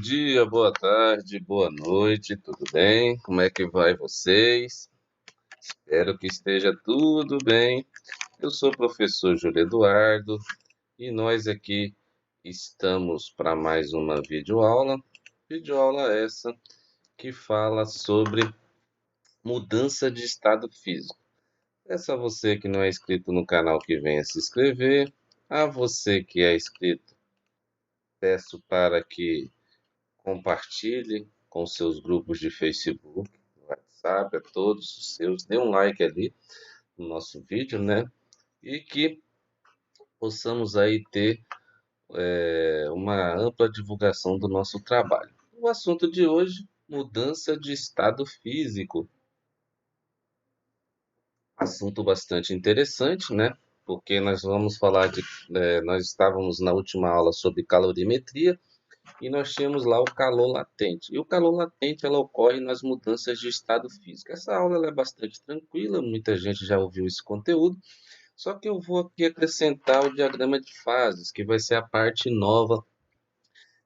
dia, boa tarde, boa noite, tudo bem? Como é que vai vocês? Espero que esteja tudo bem. Eu sou o professor Júlio Eduardo e nós aqui estamos para mais uma videoaula. Videoaula essa que fala sobre mudança de estado físico. Peço a você que não é inscrito no canal que venha se inscrever. A você que é inscrito, peço para que compartilhe com seus grupos de Facebook, WhatsApp, a todos os seus, dê um like ali no nosso vídeo, né? E que possamos aí ter uma ampla divulgação do nosso trabalho. O assunto de hoje, mudança de estado físico. Assunto bastante interessante, né? Porque nós vamos falar nós estávamos na última aula sobre calorimetria, e nós tínhamos lá o calor latente. E o calor latente ela ocorre nas mudanças de estado físico. Essa aula ela é bastante tranquila, muita gente já ouviu esse conteúdo, só que eu vou aqui acrescentar o diagrama de fases, que vai ser a parte nova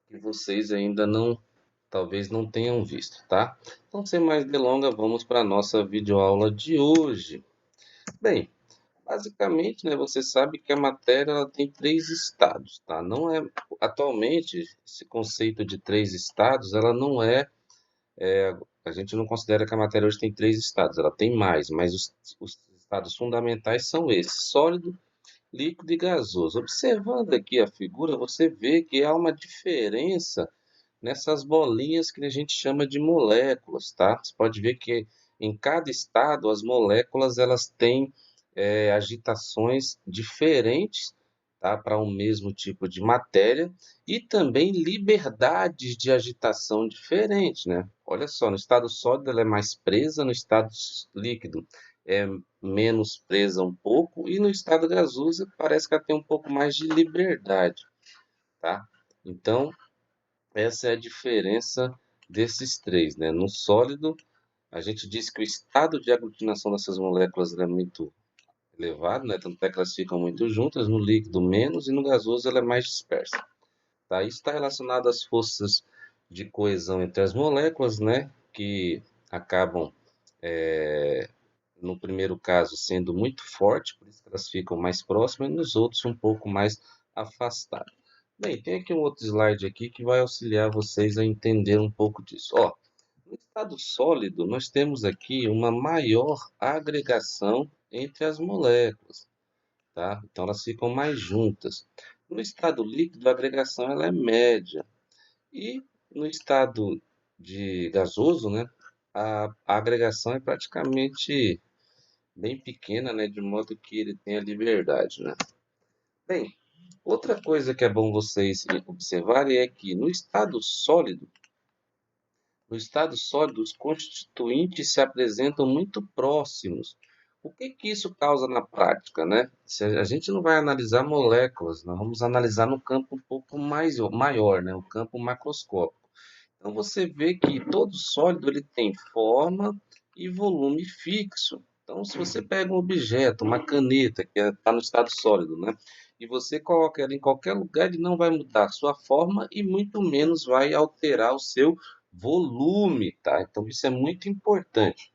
que vocês ainda não, talvez não tenham visto, tá? Então, sem mais delongas, vamos para a nossa videoaula de hoje. Bem, basicamente, né, você sabe que a matéria ela tem três estados, tá? Não é atualmente esse conceito de três estados, ela não a gente não considera que a matéria hoje tem três estados, ela tem mais, mas os estados fundamentais são esses: sólido, líquido e gasoso. Observando aqui a figura, você vê que há uma diferença nessas bolinhas que a gente chama de moléculas, tá? Você pode ver que em cada estado as moléculas elas têm agitações diferentes, tá? Para um mesmo tipo de matéria e também liberdades de agitação diferentes, né? Olha só, no estado sólido ela é mais presa, no estado líquido é menos presa um pouco e no estado gasoso parece que ela tem um pouco mais de liberdade, tá? Então, essa é a diferença desses três, né? No sólido, a gente diz que o estado de aglutinação dessas moléculas é muito elevado, né? Tanto é que elas ficam muito juntas, no líquido menos e no gasoso ela é mais dispersa. Tá? Isso está relacionado às forças de coesão entre as moléculas, né? Que acabam, no primeiro caso, sendo muito forte, por isso que elas ficam mais próximas, e nos outros um pouco mais afastadas. Bem, tem aqui um outro slide aqui que vai auxiliar vocês a entender um pouco disso. Ó, no estado sólido, nós temos aqui uma maior agregação entre as moléculas, tá? Então elas ficam mais juntas. No estado líquido, a agregação ela é média. E no estado de gasoso, né, a agregação é praticamente bem pequena, né, de modo que ele tenha liberdade, né? Bem, outra coisa que é bom vocês observarem é que no estado sólido, os constituintes se apresentam muito próximos. O que que isso causa na prática, né? Se a gente não vai analisar moléculas, nós vamos analisar no campo um pouco mais maior, né? O campo macroscópico. Então você vê que todo sólido ele tem forma e volume fixo. Então, se você pega um objeto, uma caneta que está no estado sólido, né? E você coloca ela em qualquer lugar, ele não vai mudar a sua forma e muito menos vai alterar o seu volume, tá? Então isso é muito importante.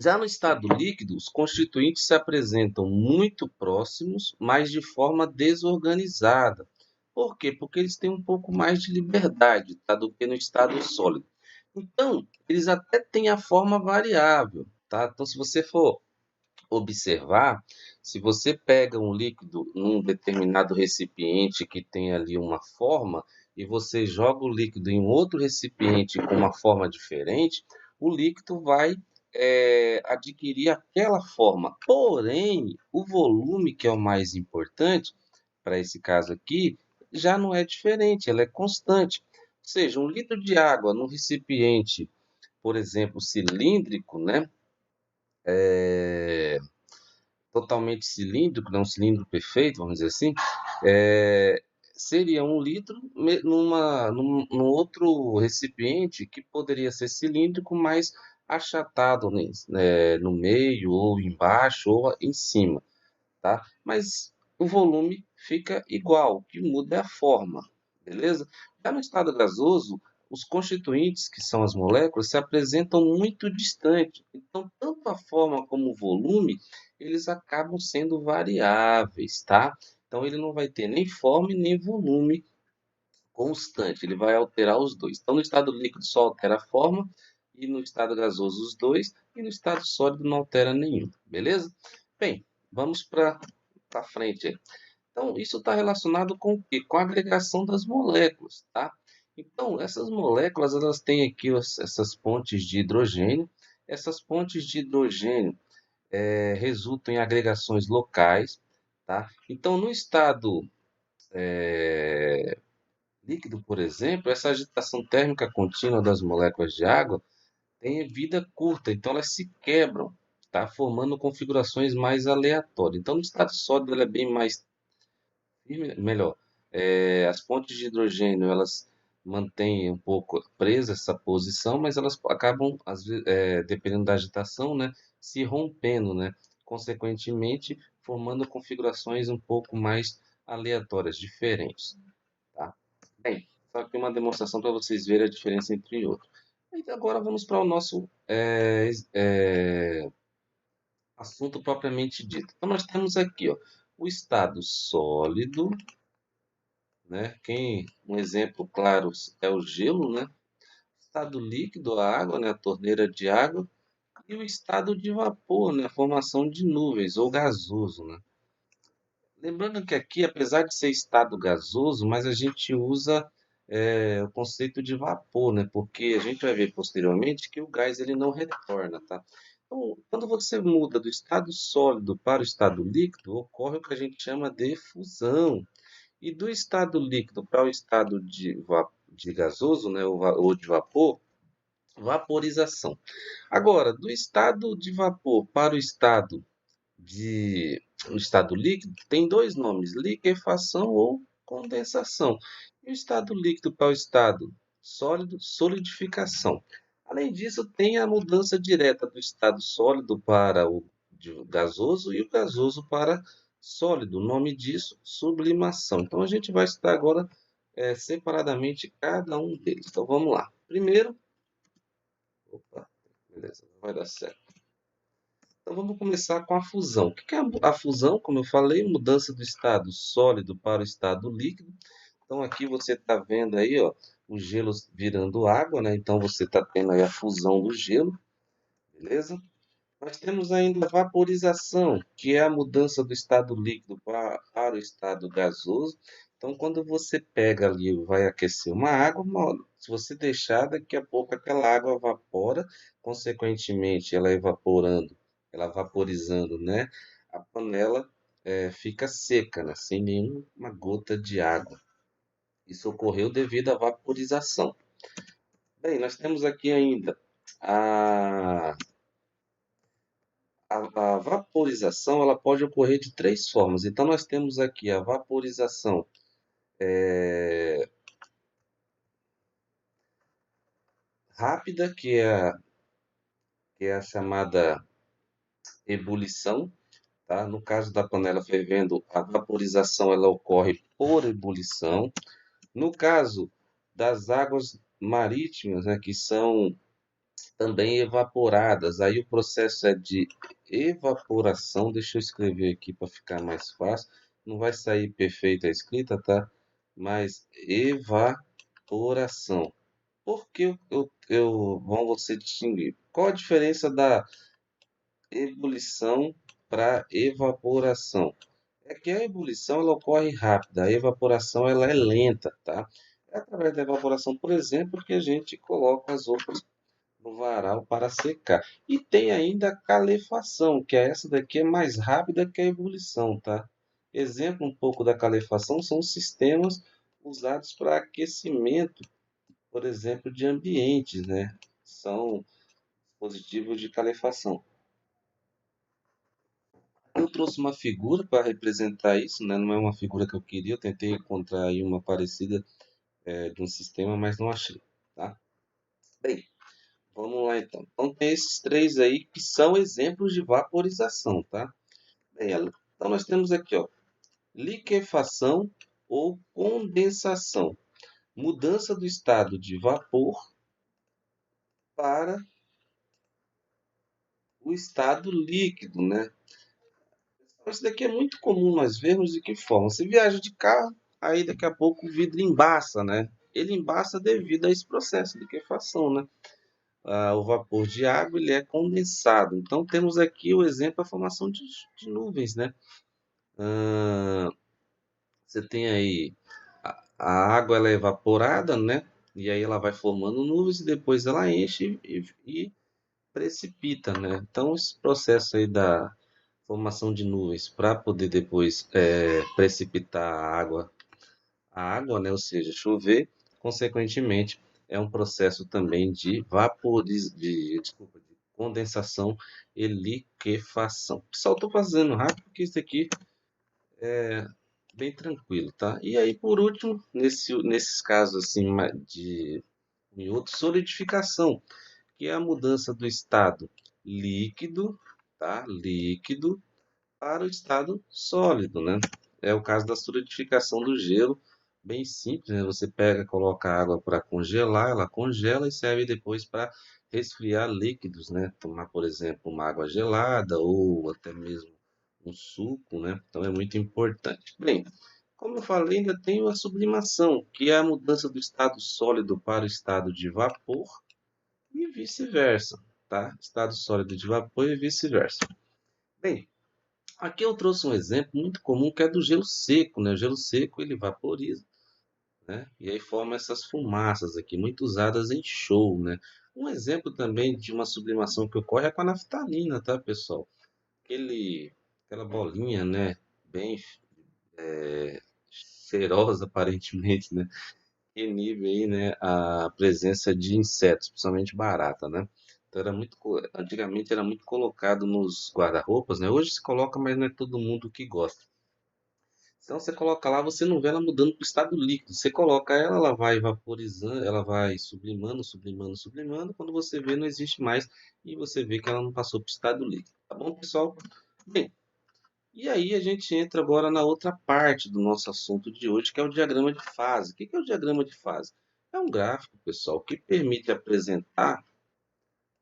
Já no estado líquido, os constituintes se apresentam muito próximos, mas de forma desorganizada. Por quê? Porque eles têm um pouco mais de liberdade, tá? Do que no estado sólido. Então, eles até têm a forma variável, tá? Então, se você for observar, se você pega um líquido num determinado recipiente que tem ali uma forma e você joga o líquido em um outro recipiente com uma forma diferente, o líquido vai adquirir aquela forma. Porém, o volume, que é o mais importante para esse caso aqui, já não é diferente, ela é constante. Ou seja, um litro de água num recipiente, por exemplo, cilíndrico, né? Totalmente cilíndrico, não um cilindro perfeito, vamos dizer assim, seria 1 litro num outro recipiente que poderia ser cilíndrico, mas achatado, né, no meio, ou embaixo, ou em cima, tá? Mas o volume fica igual, o que muda é a forma, beleza? Já no estado gasoso, os constituintes, que são as moléculas, se apresentam muito distantes. Então, tanto a forma como o volume, eles acabam sendo variáveis, tá? Então, ele não vai ter nem forma e nem volume constante, ele vai alterar os dois. Então, no estado líquido só altera a forma, e no estado gasoso os dois, e no estado sólido não altera nenhum, beleza? Bem, vamos para frente aí. Então, isso está relacionado com o quê? Com a agregação das moléculas, tá? Então, essas moléculas, elas têm aqui essas pontes de hidrogênio. Essas pontes de hidrogênio resultam em agregações locais, tá? Então, no estado líquido, por exemplo, essa agitação térmica contínua das moléculas de água tem vida curta, então elas se quebram, tá? Formando configurações mais aleatórias. Então, no estado sólido, ela é bem mais melhor. As pontes de hidrogênio, elas mantêm um pouco presa essa posição, mas elas acabam, às vezes, dependendo da agitação, né, se rompendo, né, consequentemente formando configurações um pouco mais aleatórias, diferentes, tá? Bem, só aqui uma demonstração para vocês verem a diferença entre outros. Então, agora vamos para o nosso assunto propriamente dito. Então, nós temos aqui, ó, o estado sólido, né? Um exemplo claro é o gelo, né? Estado líquido, a água, né? A torneira de água, e o estado de vapor, né? A formação de nuvens ou gasoso, né? Lembrando que aqui, apesar de ser estado gasoso, mas a gente usa o conceito de vapor, né? Porque a gente vai ver posteriormente que o gás ele não retorna, tá? Então, quando você muda do estado sólido para o estado líquido, ocorre o que a gente chama de fusão. E do estado líquido para o estado de gasoso, né, ou de vapor, vaporização. Agora, do estado de vapor para o estado líquido, tem dois nomes, liquefação ou condensação. E o estado líquido para o estado sólido, solidificação. Além disso, tem a mudança direta do estado sólido para o gasoso e o gasoso para sólido. O nome disso, sublimação. Então, a gente vai estudar agora separadamente cada um deles. Então, vamos lá. Primeiro, opa, beleza, vai dar certo. Então vamos começar com a fusão. O que é a fusão? Como eu falei, mudança do estado sólido para o estado líquido. Então aqui você está vendo aí, ó, o gelo virando água, né? Então você está tendo aí a fusão do gelo, beleza? Nós temos ainda a vaporização, que é a mudança do estado líquido para o estado gasoso. Então, quando você pega ali e vai aquecer uma água, se você deixar, daqui a pouco aquela água evapora, consequentemente, ela evaporando, ela vaporizando, né? A panela fica seca, né? Sem nenhuma gota de água. Isso ocorreu devido à vaporização. Bem, nós temos aqui ainda a a vaporização ela pode ocorrer de três formas. Então, nós temos aqui a vaporização rápida, que é a chamada ebulição. Tá? No caso da panela fervendo, a vaporização ela ocorre por ebulição. No caso das águas marítimas, né, que são também evaporadas, aí o processo é de evaporação. Deixa eu escrever aqui para ficar mais fácil. Não vai sair perfeita a escrita, tá? Mas evaporação. Por que vão você distinguir? Qual a diferença da ebulição para evaporação? É que a ebulição ela ocorre rápida, a evaporação ela é lenta, tá? É através da evaporação, por exemplo, que a gente coloca as roupas no varal para secar. E tem ainda a calefação, que essa daqui é mais rápida que a ebulição, tá? Exemplo um pouco da calefação são os sistemas usados para aquecimento, por exemplo, de ambientes, né? São dispositivos de calefação. Eu trouxe uma figura para representar isso, né? Não é uma figura que eu queria, eu tentei encontrar aí uma parecida de um sistema, mas não achei, tá? Bem, vamos lá então. Então tem esses três aí que são exemplos de vaporização, tá? Bem, então nós temos aqui, ó, liquefação ou condensação. mudança do estado de vapor para o estado líquido, né? Isso daqui é muito comum nós vermos de que forma. Você viaja de carro, aí daqui a pouco o vidro embaça, né? Ele embaça devido a esse processo de liquefação, né? O vapor de água ele é condensado. Então temos aqui o exemplo da formação de nuvens, né? Você tem aí a água ela é evaporada, né? E aí ela vai formando nuvens e depois ela enche e precipita, né? Então esse processo aí da formação de nuvens para poder depois precipitar a água, né? Ou seja, chover, consequentemente é um processo também de desculpa, de condensação e liquefação. Pessoal, estou fazendo rápido porque isso aqui bem tranquilo, tá? E aí, por último, nesses casos assim de outro, solidificação, que é a mudança do estado líquido, tá? Líquido para o estado sólido, né? É o caso da solidificação do gelo, bem simples, né? Você pega, coloca água para congelar, ela congela e serve depois para resfriar líquidos, né? Tomar, por exemplo, uma água gelada ou até mesmo um suco, né? Então é muito importante. Bem, como eu falei, ainda tem a sublimação, que é a mudança do estado sólido para o estado de vapor e vice-versa, tá? Estado sólido de vapor e vice-versa. Bem, aqui eu trouxe um exemplo muito comum que é do gelo seco, né? O gelo seco ele vaporiza, né? E aí forma essas fumaças aqui, muito usadas em show, né? Um exemplo também de uma sublimação que ocorre é com a naftalina, tá, pessoal? Aquela bolinha, né? Bem cheirosa, aparentemente, né? Que inibe aí, né, a presença de insetos, principalmente barata, né? Então antigamente era muito colocado nos guarda-roupas, né? Hoje se coloca, mas não é todo mundo que gosta. Então você coloca lá, você não vê ela mudando para o estado líquido. Você coloca ela, ela vai vaporizando, ela vai sublimando, sublimando, sublimando. Quando você vê, não existe mais e você vê que ela não passou para o estado líquido. Tá bom, pessoal? Bem, e aí a gente entra agora na outra parte do nosso assunto de hoje, que é o diagrama de fase. O que é o diagrama de fase? É um gráfico, pessoal, que permite apresentar,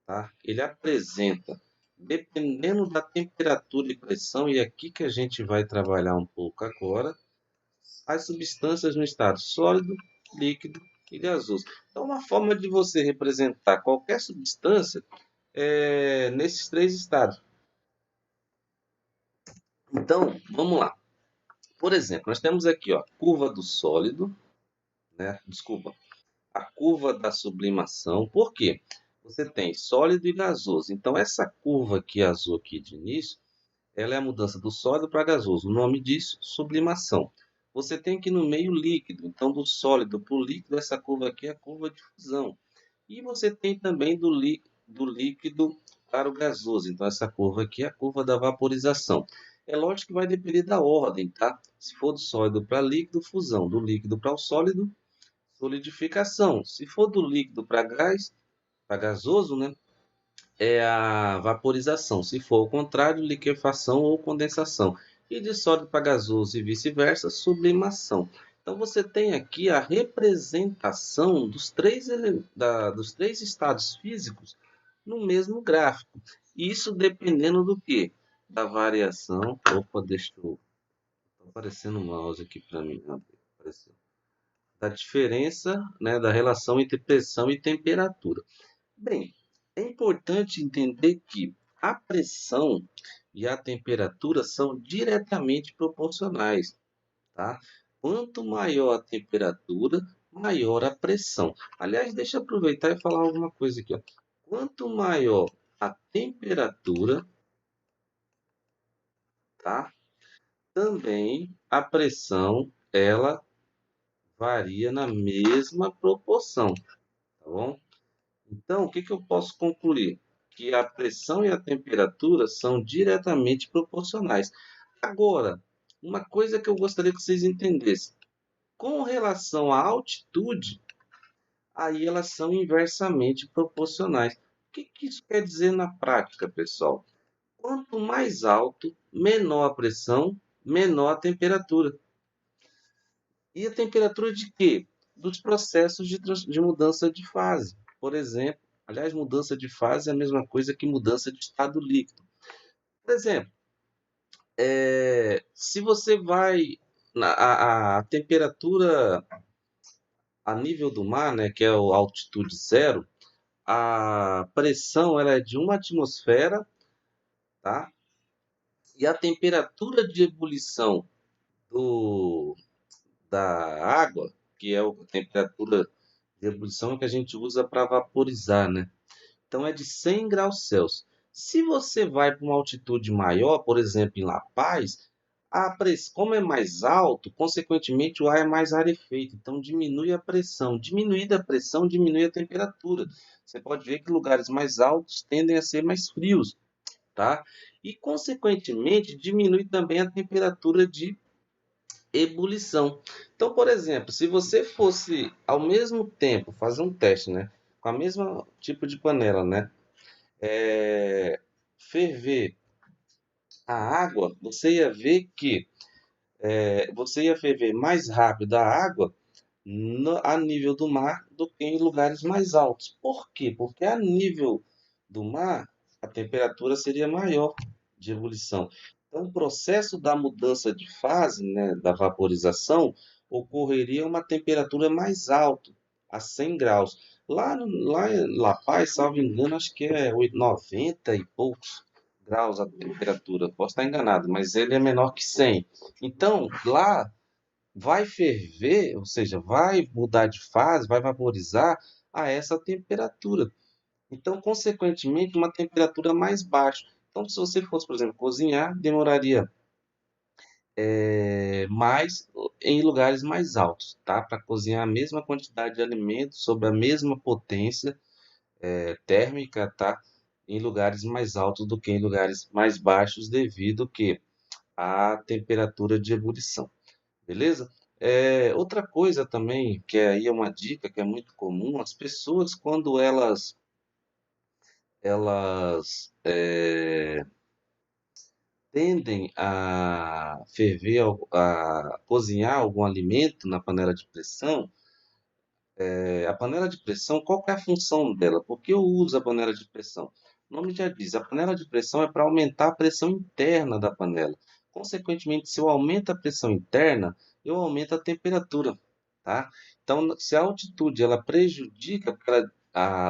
tá? Ele apresenta, dependendo da temperatura e pressão, e é aqui que a gente vai trabalhar um pouco agora, as substâncias no estado sólido, líquido e gasoso. Então, uma forma de você representar qualquer substância é nesses três estados. Então, vamos lá. Por exemplo, nós temos aqui, ó, curva do sólido, né? Desculpa, a curva da sublimação. Por quê? Você tem sólido e gasoso. Então, essa curva aqui azul aqui de início, ela é a mudança do sólido para gasoso. O nome disso, sublimação. Você tem aqui no meio líquido. Então, do sólido para o líquido, essa curva aqui é a curva de fusão. E você tem também do líquido para o gasoso. Então, essa curva aqui é a curva da vaporização. É lógico que vai depender da ordem, tá? Se for do sólido para líquido, fusão. Do líquido para o sólido, solidificação. Se for do líquido para gás, para gasoso, né? É a vaporização. Se for o contrário, liquefação ou condensação. E de sólido para gasoso e vice-versa, sublimação. Então você tem aqui a representação dos três estados físicos no mesmo gráfico. Isso dependendo do que? Da variação. Opa, deixa eu. Está aparecendo um mouse aqui para mim. Apareceu. Da diferença, né, da relação entre pressão e temperatura. Bem, é importante entender que a pressão e a temperatura são diretamente proporcionais, tá? Quanto maior a temperatura, maior a pressão. Aliás, deixa eu aproveitar e falar alguma coisa aqui, ó. Quanto maior a temperatura, tá? Também a pressão ela varia na mesma proporção, tá bom? Então, o que eu posso concluir? Que a pressão e a temperatura são diretamente proporcionais. Agora, uma coisa que eu gostaria que vocês entendessem. Com relação à altitude, aí elas são inversamente proporcionais. O que isso quer dizer na prática, pessoal? Quanto mais alto, menor a pressão, menor a temperatura. E a temperatura de quê? dos processos de mudança de fase. Por exemplo, aliás, mudança de fase é a mesma coisa que mudança de estado líquido. Por exemplo, se você vai a temperatura a nível do mar, né, que é a altitude zero, a pressão ela é de uma atmosfera, tá? E a temperatura de ebulição do, da água, que é a temperatura de ebulição que a gente usa para vaporizar, né? Então é de 100 graus Celsius. Se você vai para uma altitude maior, por exemplo, em La Paz, como é mais alto, consequentemente o ar é mais rarefeito, então diminui a pressão. Diminuída a pressão, diminui a temperatura. Você pode ver que lugares mais altos tendem a ser mais frios, tá? E consequentemente diminui também a temperatura de ebulição. Então, por exemplo, se você fosse ao mesmo tempo fazer um teste, né, com a mesma tipo de panela, né, ferver a água, você ia ver que você ia ferver mais rápido a água a nível do mar do que em lugares mais altos. Por quê? Porque a nível do mar a temperatura seria maior de ebulição. Então, o processo da mudança de fase, né, da vaporização, ocorreria a uma temperatura mais alta, a 100 graus. Lá em La Paz, salvo engano, acho que é 90 e poucos graus a temperatura. Posso estar enganado, mas ele é menor que 100. Então, lá vai ferver, ou seja, vai mudar de fase, vai vaporizar a essa temperatura. Então, consequentemente, uma temperatura mais baixa. Então, se você fosse, por exemplo, cozinhar, demoraria mais em lugares mais altos, tá? Para cozinhar a mesma quantidade de alimentos sob a mesma potência térmica, tá? Em lugares mais altos do que em lugares mais baixos, devido que à temperatura de ebulição. Beleza? Outra coisa também, que aí é uma dica que é muito comum, as pessoas quando elas tendem a ferver, a cozinhar algum alimento na panela de pressão, a panela de pressão, qual que é a função dela? Por que eu uso a panela de pressão? O nome já diz, a panela de pressão é para aumentar a pressão interna da panela. Consequentemente, se eu aumento a pressão interna, eu aumento a temperatura, tá? Então, se a altitude ela prejudica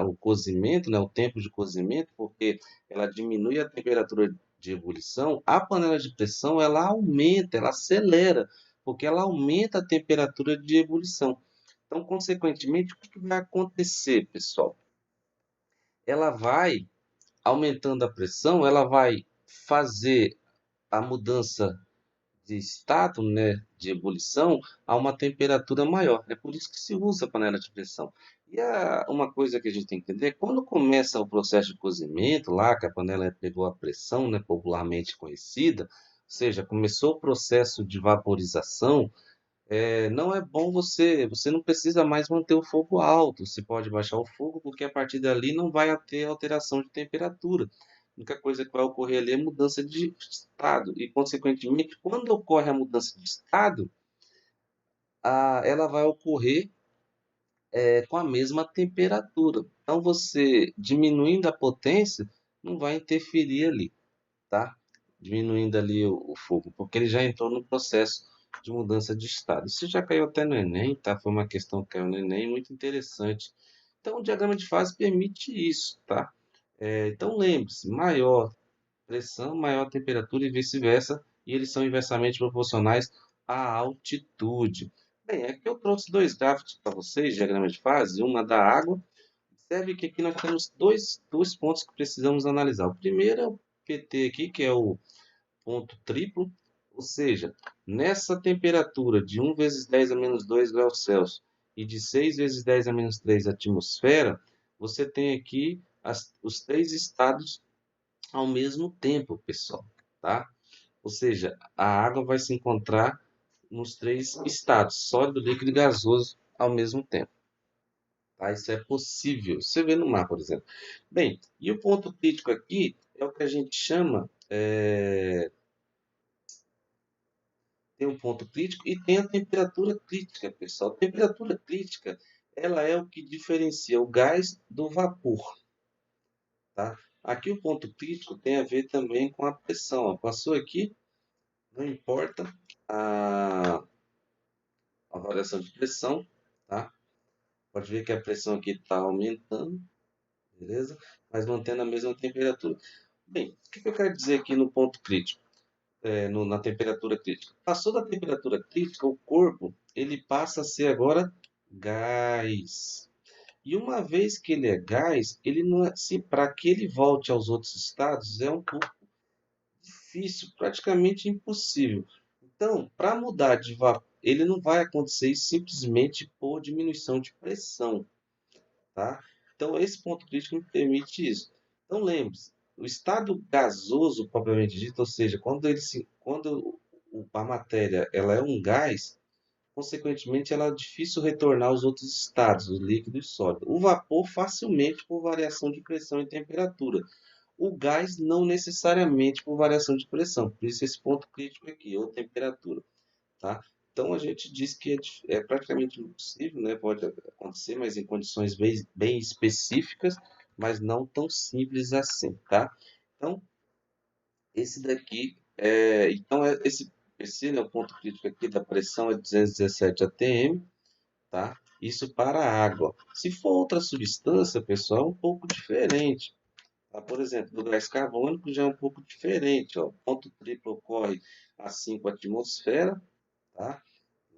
o cozimento, né, o tempo de cozimento, porque ela diminui a temperatura de ebulição, a panela de pressão ela aumenta, ela acelera, porque ela aumenta a temperatura de ebulição. Então, consequentemente, o que vai acontecer, pessoal? Ela vai aumentando a pressão, ela vai fazer a mudança de estado, né, de ebulição a uma temperatura maior. É por isso que se usa a panela de pressão. E uma coisa que a gente tem que entender, quando começa o processo de cozimento, lá que a panela pegou a pressão, né, popularmente conhecida, ou seja, começou o processo de vaporização, não é bom você não precisa mais manter o fogo alto, você pode baixar o fogo, porque a partir dali não vai ter alteração de temperatura. A única coisa que vai ocorrer ali é mudança de estado, e consequentemente, quando ocorre a mudança de estado, ela vai ocorrer com a mesma temperatura. Então, você diminuindo a potência, não vai interferir ali, tá? Diminuindo ali o fogo, porque ele já entrou no processo de mudança de estado. Isso já caiu até no Enem, tá? Foi uma questão que caiu no Enem, muito interessante. Então, o diagrama de fase permite isso, tá? Então, lembre-se, maior pressão, maior temperatura e vice-versa, e eles são inversamente proporcionais à altitude. Bem, aqui eu trouxe dois gráficos para vocês, diagrama de fase, uma da água. Observe que aqui nós temos dois pontos que precisamos analisar. O primeiro é o PT aqui, que é o ponto triplo, ou seja, nessa temperatura de 1 vezes 10 a menos 2 graus Celsius e de 6 vezes 10 a menos 3 atmosfera, você tem aqui os três estados ao mesmo tempo, pessoal, tá? Ou seja, a água vai se encontrar nos três estados, sólido, líquido e gasoso, ao mesmo tempo. Tá? Isso é possível. Você vê no mar, por exemplo. Bem, e o ponto crítico aqui é o que a gente chama tem um ponto crítico e tem a temperatura crítica, pessoal. A temperatura crítica, ela é o que diferencia o gás do vapor, tá? Aqui o ponto crítico tem a ver também com a pressão. Ó. Passou aqui, não importa a, a variação de pressão, tá? Pode ver que a pressão aqui está aumentando, beleza? Mas mantendo a mesma temperatura. Bem, o que eu quero dizer aqui no ponto crítico? Na temperatura crítica. Passou da temperatura crítica, o corpo ele passa a ser agora gás. E uma vez que ele é gás, ele não é, se para que ele volte aos outros estados é um pouco difícil, praticamente impossível. Então, para mudar de vapor, ele não vai acontecer simplesmente por diminuição de pressão, tá? Então, esse ponto crítico me permite isso. Então, lembre-se, o estado gasoso, propriamente dito, ou seja, quando a matéria ela é um gás, consequentemente, ela é difícil retornar aos outros estados, o líquido e sólido. O vapor, facilmente, por variação de pressão e temperatura. O gás, não necessariamente por variação de pressão. Por isso, esse ponto crítico aqui, ou temperatura. Tá? Então a gente diz que é praticamente impossível, né? Pode acontecer, mas em condições bem específicas, mas não tão simples assim, tá? Então esse daqui esse né, o ponto crítico aqui da pressão é 217 atm, tá? Isso para a água. Se for outra substância, pessoal, é um pouco diferente. Tá? Por exemplo, do gás carbônico já é um pouco diferente, ó. O ponto triplo ocorre a 5 atmosfera, tá?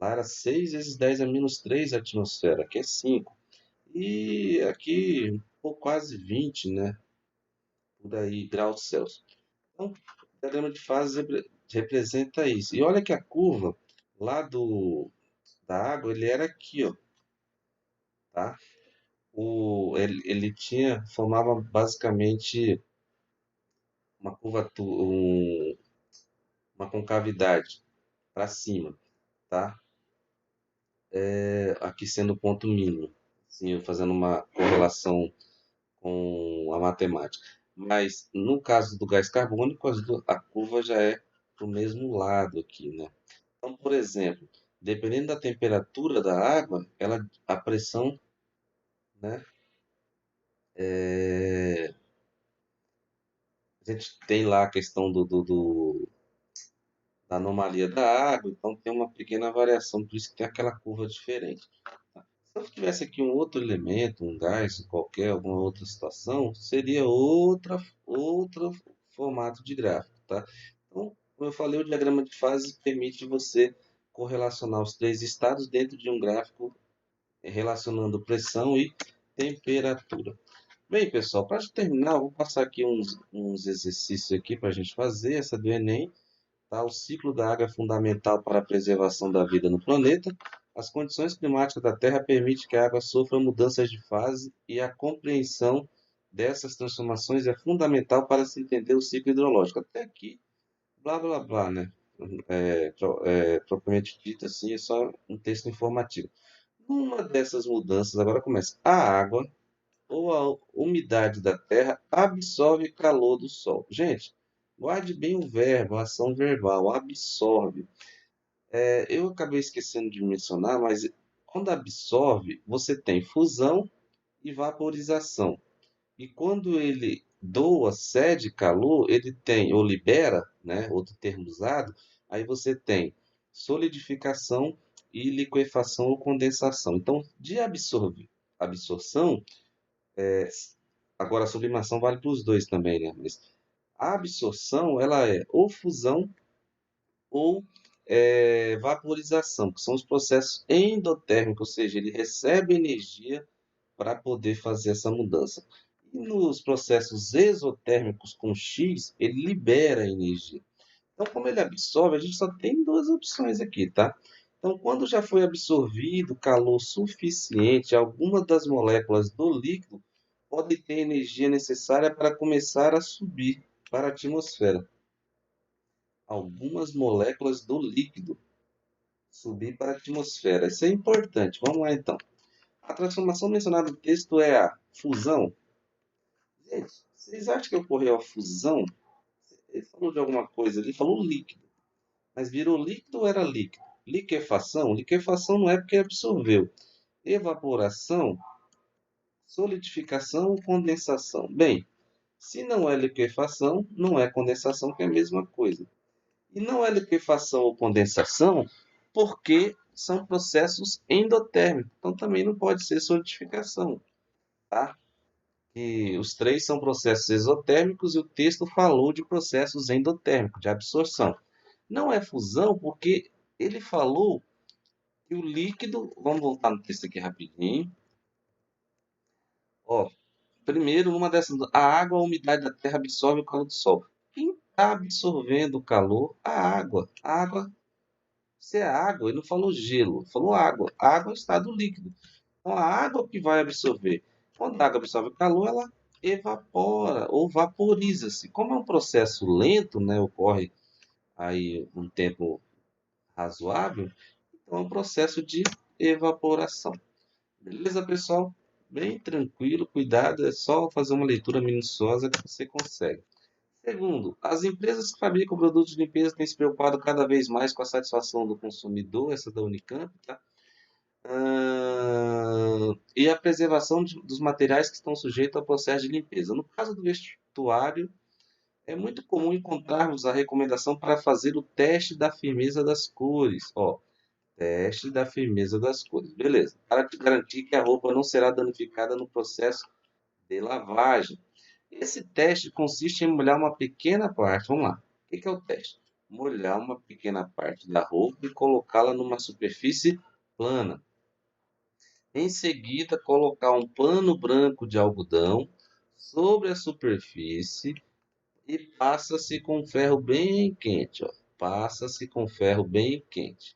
Lá era 6 vezes 10 a menos 3 a atmosfera, aqui é 5. E aqui, pô, quase 20, né? Por aí, graus Celsius. Então, o diagrama de fases representa isso. E olha que a curva lá da água, ele era aqui, ó, tá? Ele formava basicamente uma uma concavidade para cima, tá? Aqui sendo o ponto mínimo, assim, fazendo uma correlação com a matemática. Mas no caso do gás carbônico, a curva já é para o mesmo lado aqui, né? Então, por exemplo, dependendo da temperatura da água, a pressão, né? A gente tem lá a questão da anomalia da água, então tem uma pequena variação, por isso que tem aquela curva diferente. Se eu tivesse aqui um outro elemento, um gás qualquer, alguma outra situação, seria outro formato de gráfico, tá? Então, como eu falei, o diagrama de fases permite você correlacionar os três estados dentro de um gráfico relacionando pressão e temperatura. Bem, pessoal, para terminar, eu vou passar aqui uns exercícios aqui para a gente fazer, essa do Enem. Tá? O ciclo da água é fundamental para a preservação da vida no planeta. As condições climáticas da Terra permitem que a água sofra mudanças de fase e a compreensão dessas transformações é fundamental para se entender o ciclo hidrológico. Até aqui, blá blá blá, né? Propriamente dito assim, é só um texto informativo. Uma dessas mudanças, agora começa. A água ou a umidade da terra absorve calor do sol. Gente, guarde bem o verbo, a ação verbal, absorve. Eu acabei esquecendo de mencionar, mas quando absorve, você tem fusão e vaporização. E quando ele doa, cede calor, ele tem, ou libera, né, outro termo usado, aí você tem solidificação e liquefação ou condensação. Então, de absorção, agora a sublimação vale para os dois também, né? Mas a absorção, ela é ou fusão ou vaporização, que são os processos endotérmicos, ou seja, ele recebe energia para poder fazer essa mudança. E nos processos exotérmicos com X, ele libera energia. Então, como ele absorve, a gente só tem duas opções aqui, tá? Então, quando já foi absorvido calor suficiente, algumas das moléculas do líquido podem ter energia necessária para começar a subir para a atmosfera. Algumas moléculas do líquido subir para a atmosfera. Isso é importante. Vamos lá então. A transformação mencionada no texto é a fusão. Gente, vocês acham que ocorreu a fusão? Ele falou de alguma coisa ali, falou líquido. Mas virou líquido ou era líquido? Liquefação? Liquefação não é porque absorveu. Evaporação, solidificação ou condensação? Bem, se não é liquefação, não é condensação, que é a mesma coisa. E não é liquefação ou condensação porque são processos endotérmicos. Então também não pode ser solidificação, tá? E os três são processos exotérmicos e o texto falou de processos endotérmicos, de absorção. Não é fusão porque ele falou que o líquido. Vamos voltar no texto aqui rapidinho. Ó, primeiro, numa dessas, a água, a umidade da terra absorve o calor do sol. Quem está absorvendo o calor? A água. A água, se é água, ele não falou gelo, falou água. A água é estado líquido. Então, a água que vai absorver. Quando a água absorve o calor, ela evapora ou vaporiza-se. Como é um processo lento, né, ocorre aí um tempo razoável, então é um processo de evaporação. Beleza, pessoal? Bem tranquilo, cuidado, é só fazer uma leitura minuciosa que você consegue. Segundo, as empresas que fabricam produtos de limpeza têm se preocupado cada vez mais com a satisfação do consumidor, essa da Unicamp, tá? E a preservação dos materiais que estão sujeitos ao processo de limpeza. No caso do vestuário, é muito comum encontrarmos a recomendação para fazer o teste da firmeza das cores. Ó, teste da firmeza das cores. Beleza. Para te garantir que a roupa não será danificada no processo de lavagem. Esse teste consiste em molhar uma pequena parte. Vamos lá. O que é o teste? Molhar uma pequena parte da roupa e colocá-la numa superfície plana. Em seguida, colocar um pano branco de algodão sobre a superfície e passa-se com ferro bem quente. Ó. Passa-se com ferro bem quente.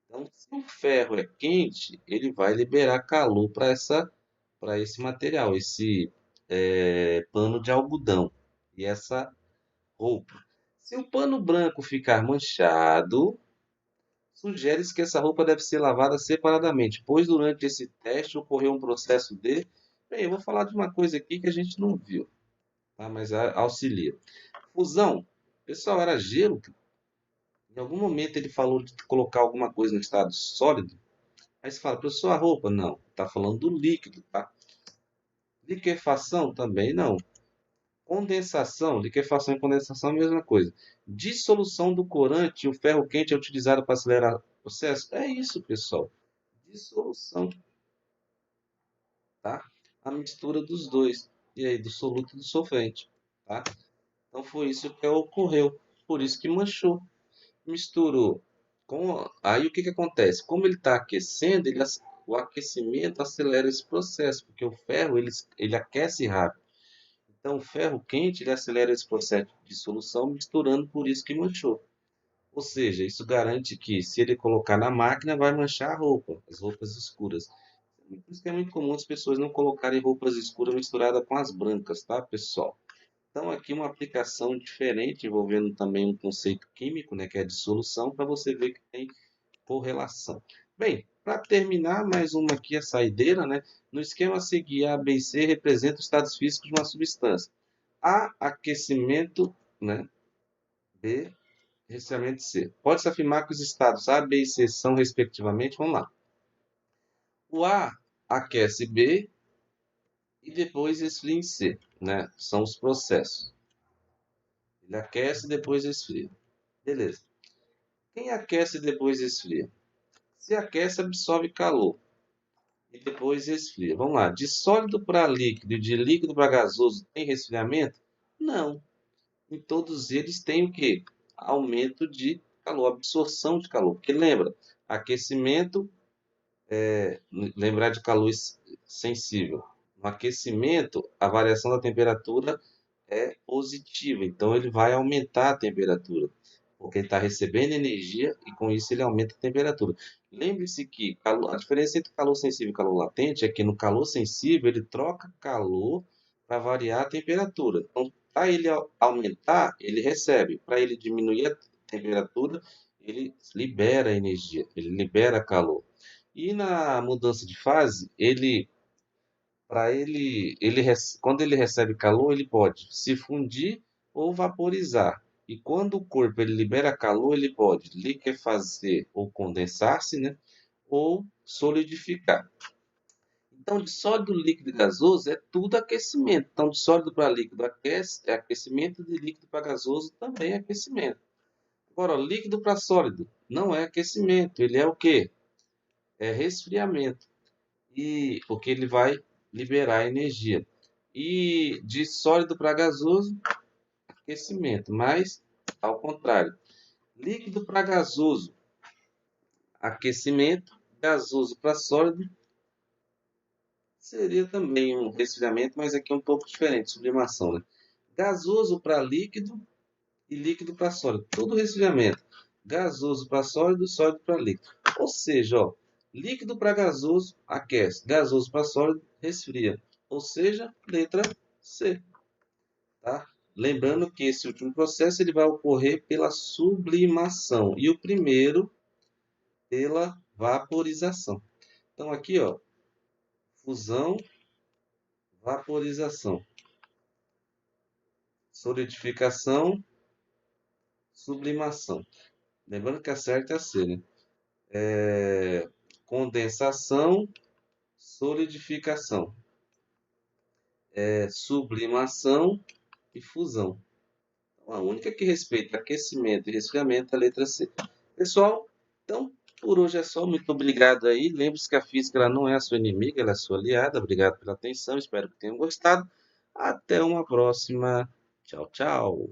Então, se o ferro é quente, ele vai liberar calor para esse material, esse pano de algodão e essa roupa. Se o pano branco ficar manchado, sugere-se que essa roupa deve ser lavada separadamente, pois durante esse teste ocorreu um processo de. Bem, eu vou falar de uma coisa aqui que a gente não viu, tá? Mas auxilia. Fusão. Pessoal, era gelo. Em algum momento ele falou de colocar alguma coisa no estado sólido. Aí você fala, professor, a roupa? Não. Está falando do líquido, tá? Liquefação também não. Condensação, liquefação e condensação é a mesma coisa. Dissolução do corante, o ferro quente é utilizado para acelerar o processo? É isso, pessoal. Dissolução, tá? A mistura dos dois. E aí, do soluto e do solvente, tá? Então foi isso que ocorreu. Por isso que manchou. Misturou com. Aí o que que acontece? Como ele está aquecendo, o aquecimento acelera esse processo, porque o ferro ele aquece rápido. Então, o ferro quente ele acelera esse processo de dissolução, misturando, por isso que manchou. Ou seja, isso garante que, se ele colocar na máquina, vai manchar a roupa, as roupas escuras. Por isso que é muito comum as pessoas não colocarem roupas escuras misturadas com as brancas, tá, pessoal? Então, aqui uma aplicação diferente, envolvendo também um conceito químico, né, que é a dissolução, para você ver que tem correlação. Bem, para terminar, mais uma aqui, a saideira, né? No esquema a seguir, A, B e C representam os estados físicos de uma substância. A, aquecimento, né? B, resfriamento C. Pode-se afirmar que os estados A, B e C são, respectivamente, vamos lá. O A aquece B e depois esfria em C, né? São os processos. Ele aquece e depois esfria. Beleza. Quem aquece e depois esfria? Se aquece, absorve calor e depois esfria. Vamos lá. De sólido para líquido e de líquido para gasoso tem resfriamento? Não. Em todos eles tem o quê? Aumento de calor, absorção de calor. Porque lembra, aquecimento, lembrar de calor sensível. No aquecimento, a variação da temperatura é positiva, então ele vai aumentar a temperatura, porque ele está recebendo energia e com isso ele aumenta a temperatura. Lembre-se que a diferença entre calor sensível e calor latente é que no calor sensível ele troca calor para variar a temperatura. Então, para ele aumentar, ele recebe. Para ele diminuir a temperatura, ele libera energia, ele libera calor. E na mudança de fase, quando ele recebe calor, ele pode se fundir ou vaporizar. E quando o corpo ele libera calor, ele pode liquefazer ou condensar-se, né? Ou solidificar. Então, de sólido, líquido e gasoso é tudo aquecimento. Então, de sólido para líquido aquece, é aquecimento, de líquido para gasoso também é aquecimento. Agora, líquido para sólido não é aquecimento, ele é o quê? É resfriamento. E porque ele vai liberar energia. E de sólido para gasoso, aquecimento, mas ao contrário. Líquido para gasoso, aquecimento, gasoso para sólido, seria também um resfriamento, mas aqui é um pouco diferente, sublimação, né? Gasoso para líquido e líquido para sólido, tudo resfriamento. Gasoso para sólido, sólido para líquido. Ou seja, ó, líquido para gasoso aquece, gasoso para sólido resfria. Ou seja, letra C, tá? Lembrando que esse último processo ele vai ocorrer pela sublimação e o primeiro pela vaporização. Então aqui, ó, fusão, vaporização, solidificação, sublimação. Lembrando que a certa é a C, né? Condensação, solidificação, sublimação e fusão. Então, a única que respeita aquecimento e resfriamento é a letra C. Pessoal, então por hoje é só. Muito obrigado aí. Lembre-se que a física ela não é a sua inimiga, ela é a sua aliada. Obrigado pela atenção. Espero que tenham gostado. Até uma próxima. Tchau, tchau.